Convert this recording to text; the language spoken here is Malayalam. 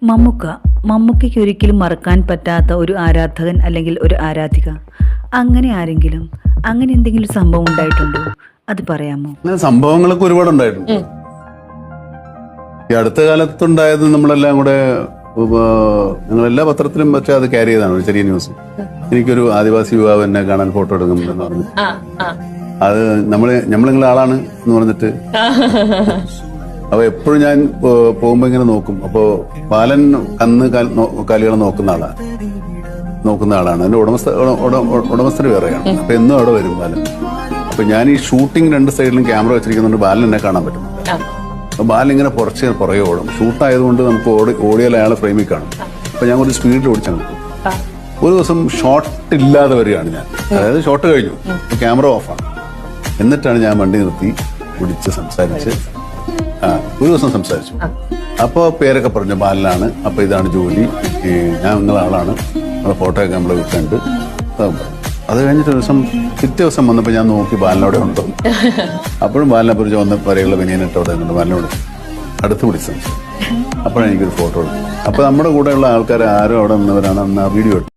മമ്മൂക്കയ്ക്ക് ഒരിക്കലും മറക്കാൻ പറ്റാത്ത ഒരു ആരാധകൻ അല്ലെങ്കിൽ ഒരു ആരാധിക, അങ്ങനെ ആരെങ്കിലും, അങ്ങനെ എന്തെങ്കിലും സംഭവം ഉണ്ടായിട്ടുണ്ടോ? അത് പറയാമോ? സംഭവങ്ങളൊക്കെ ഒരുപാട് ഉണ്ടായിട്ടുണ്ട്. ഈ അടുത്ത കാലത്തുണ്ടായത് നമ്മളെല്ലാം കൂടെ ഞങ്ങളെല്ലാ പത്രത്തിലും പക്ഷേ അത് ക്യാരി ചെയ്താണ് ഒരു ചെറിയ ന്യൂസ്. എനിക്കൊരു ആദിവാസി യുവാവ് എന്നെ കാണാൻ ഫോട്ടോ എടുക്കുന്നുണ്ടെന്ന് പറഞ്ഞു. അത് നമ്മളിങ്ങളെ ആളാണ് എന്ന് പറഞ്ഞിട്ട് അപ്പൊ എപ്പോഴും ഞാൻ പോകുമ്പോ ഇങ്ങനെ നോക്കും. അപ്പോ ബാലൻ കാലികളെ നോക്കുന്ന ആളാണ്. അതിന്റെ ഉടമസ്ഥര് വേറെയാണ്. അപ്പൊ എന്നും അവിടെ വരും ബാലൻ. അപ്പൊ ഞാൻ ഈ ഷൂട്ടിംഗ് രണ്ട് സൈഡിലും ക്യാമറ വെച്ചിരിക്കുന്നുണ്ട്. ബാലൻ എന്നെ കാണാൻ പറ്റും. അപ്പൊ ബാലൻ ഇങ്ങനെ പുറകെ ഓടും. ഷൂട്ടായതുകൊണ്ട് നമുക്ക് ഓടിയാൽ അയാളെ ഫ്രെയിമിൽ കാണും. അപ്പൊ ഞാൻ ഒരു സ്പീഡിൽ ഓടിച്ചാൽ ഒരു ദിവസം ഷോട്ട് ഇല്ലാതെ വരികയാണ് ഞാൻ. അതായത് ഷോട്ട് കഴിഞ്ഞു, ക്യാമറ ഓഫാണ്. എന്നിട്ടാണ് ഞാൻ വണ്ടി നിർത്തി വിളിച്ച് സംസാരിച്ച് ഒരു ദിവസം സംസാരിച്ചു. അപ്പോൾ പേരൊക്കെ പറഞ്ഞു, ബാലനാണ്, അപ്പൊ ഇതാണ് ജോലി, ഞാൻ നിങ്ങളെ ആളാണ്, നമ്മളെ ഫോട്ടോ ഒക്കെ നമ്മളെ വിൽക്കുന്നുണ്ട്. അത് കഴിഞ്ഞിട്ട് പിറ്റേ ദിവസം വന്നപ്പോൾ ഞാൻ നോക്കി ബാലനോടെ ഉണ്ടോ. അപ്പോഴും ബാലനെ കുറിച്ച് വന്ന് വരെയുള്ള വിനയനിട്ടോടെ ബാലനോട് അടുത്ത് പിടിച്ചു. അപ്പോഴാണ് എനിക്കൊരു ഫോട്ടോ എടുത്തു. അപ്പൊ നമ്മുടെ കൂടെയുള്ള ആൾക്കാർ ആരും അവിടെ നിന്നവരാണ് അന്ന് ആ വീഡിയോ എടുത്തത്.